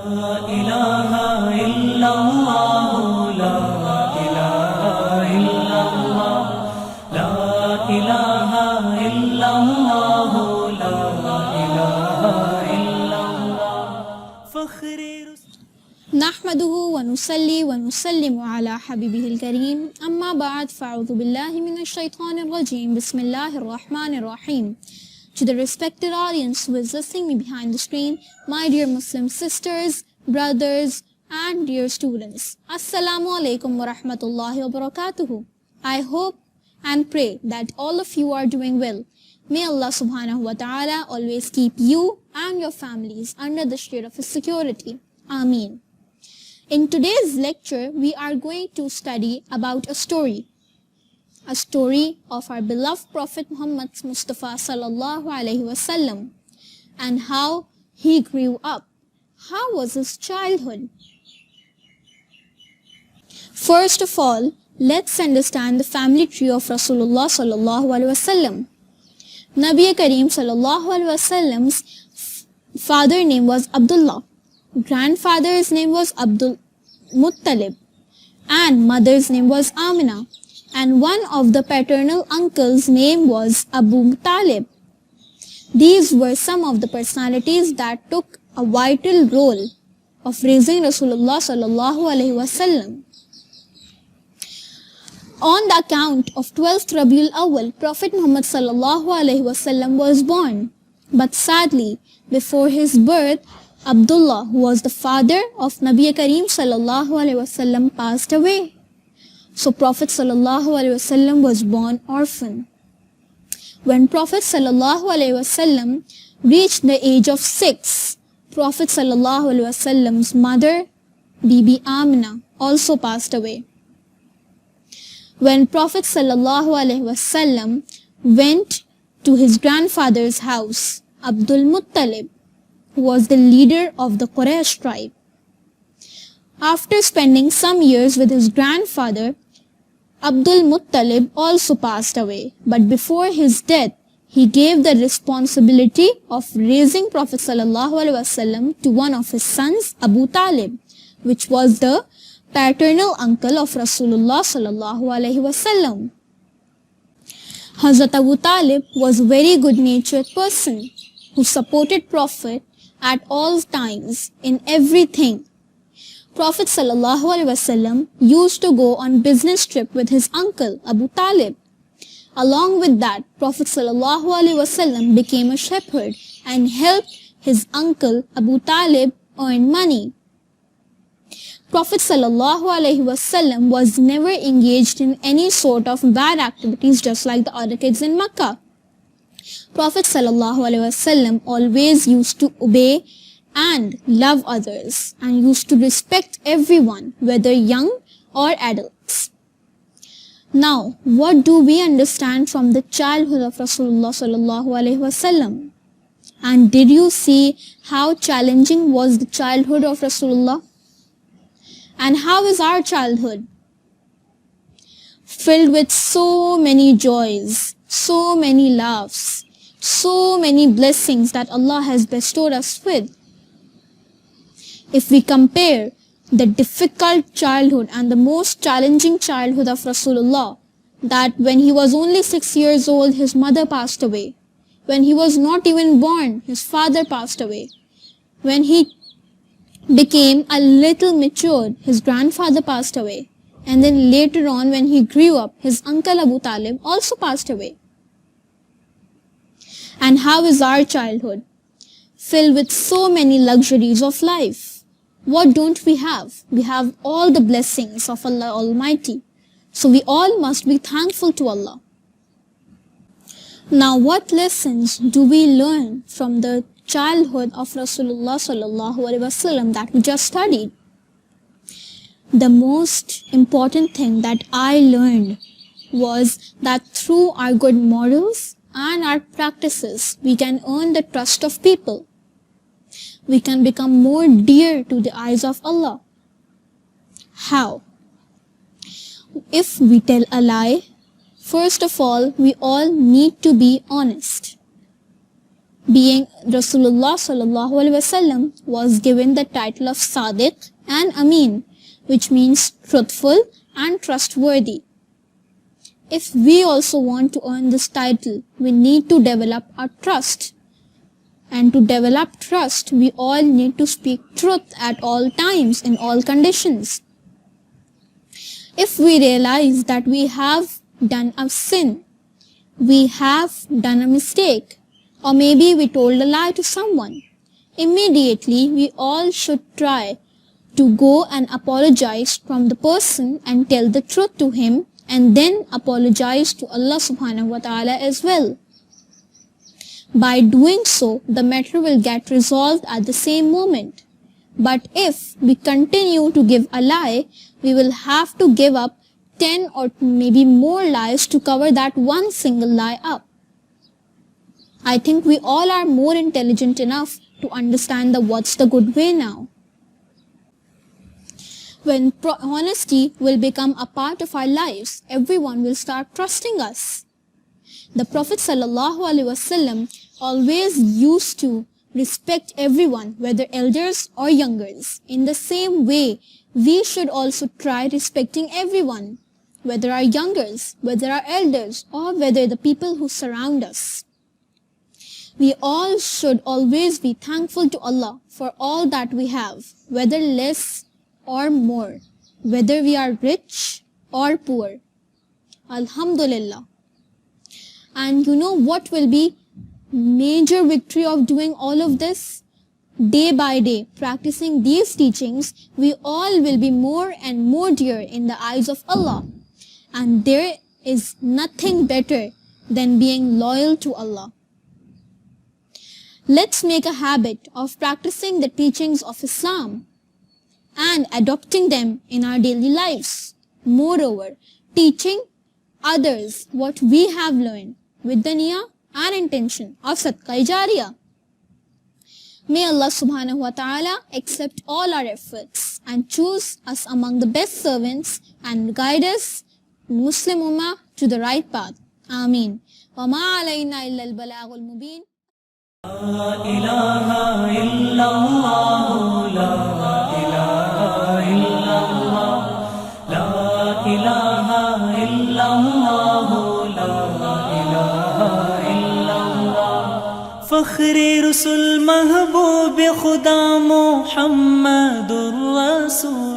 إله إلا الله لا إله إلا الله لا إله إلا الله لا إله إلا الله فخر نحمده ونصلي ونسلم على حبيبه الكريم أما بعد فأعوذ بالله من الشيطان الرجيم بسم الله الرحمن الرحيم. To the respected audience who is listening me behind the screen, my dear Muslim sisters, brothers and dear students, Assalamu alaikum wa rahmatullahi wa barakatuhu. I hope and pray that all of you are doing well. May Allah subhanahu wa ta'ala always keep you and your families under the shade of His security. Ameen. In today's lecture, we are going to study about a story of our beloved Prophet Muhammad Mustafa sallallahu alaihi wasallam and how he grew up. How was his childhood? First of all, let's understand the family tree of Rasulullah sallallahu alaihi wasallam. Nabi Kareem sallallahu alaihi wasallam's father name was Abdullah, grandfather's name was Abdul Muttalib, and mother's name was Amina, and one of the paternal uncles' name was Abu Talib. These were some of the personalities that took a vital role of raising Rasulullah sallallahu alaihi wasallam. On the account of 12th Rabiul Awwal, Prophet Muhammad sallallahu alaihi wasallam was born. But sadly, before his birth, Abdullah, who was the father of Nabi Kareem sallallahu alaihi wasallam, passed away. So Prophet sallallahu alaihi wasallam was born orphan. When Prophet sallallahu alaihi wasallam reached the age of 6, Prophet sallallahu alaihi wasallam's mother, Bibi Amina, also passed away. When Prophet sallallahu alaihi wasallam went to his grandfather's house, Abdul Muttalib, who was the leader of the Quraysh tribe, after spending some years with his grandfather, Abdul Muttalib also passed away. But before his death, he gave the responsibility of raising Prophet sallallahu alaihi wasallam to one of his sons, Abu Talib, which was the paternal uncle of Rasulullah sallallahu alaihi wasallam. Hazrat Abu Talib was a very good-natured person who supported Prophet at all times in everything. Prophet sallallahu alaihi wasallam used to go on business trip with his uncle Abu Talib. Along with that, Prophet sallallahu alaihi wasallam became a shepherd and helped his uncle Abu Talib earn money. Prophet sallallahu alaihi wasallam was never engaged in any sort of bad activities just like the other kids in Makkah. Prophet sallallahu alaihi wasallam always used to obey and love others and used to respect everyone, whether young or adults. Now, what do we understand from the childhood of Rasulullah sallallahu alaihi wasallam? And did you see how challenging was the childhood of Rasulullah? And how is our childhood? Filled with so many joys, so many laughs, so many blessings that Allah has bestowed us with. If we compare the difficult childhood and the most challenging childhood of Rasulullah, that when he was only 6 years old, his mother passed away. When he was not even born, his father passed away. When he became a little matured, his grandfather passed away. And then later on, when he grew up, his uncle Abu Talib also passed away. And how is our childhood? Filled with so many luxuries of life. What don't we have? We have all the blessings of Allah Almighty. So we all must be thankful to Allah. Now, what lessons do we learn from the childhood of Rasulullah sallallahu alaihi wasallam that we just studied? The most important thing that I learned was that through our good morals and our practices, we can earn the trust of people. We can become more dear to the eyes of Allah. How? If we tell a lie, first of all, we all need to be honest. being Rasulullah sallallahu alaihi wasallam was given the title of Sadiq and Amin, which means truthful and trustworthy. If we also want to earn this title, we need to develop our trust. And to develop trust, we all need to speak truth at all times, in all conditions. If we realize that we have done a sin, we have done a mistake, or maybe we told a lie to someone, immediately we all should try to go and apologize from the person and tell the truth to him, and then apologize to Allah subhanahu wa ta'ala as well. By doing so, the matter will get resolved at the same moment. But if we continue to give a lie, we will have to give up 10 or maybe more lies to cover that one single lie up. I think we all are more intelligent enough to understand what's the good way now. When honesty will become a part of our lives, everyone will start trusting us. The Prophet ﷺ always used to respect everyone, whether elders or youngers. In the same way, we should also try respecting everyone, whether our youngers, whether our elders, or whether the people who surround us. We all should always be thankful to Allah for all that we have, whether less or more, whether we are rich or poor. Alhamdulillah. And you know what will be major victory of doing all of this? Day by day, practicing these teachings, we all will be more and more dear in the eyes of Allah. And there is nothing better than being loyal to Allah. Let's make a habit of practicing the teachings of Islam and adopting them in our daily lives. Moreover, teaching others what we have learned with the niyyah and intention of Sadaqah Jariyah. May Allah subhanahu wa ta'ala accept all our efforts and choose us among the best servants and guide us, Muslim Ummah, to the right path. Ameen. Wa ma alayna illa al-balagul mubin. La ilaha illallah, la ilaha illallah, la ilaha illallah, la ilaha illallah. Fakhri Rasul Mahboob Khuda Muhammadur Rasul.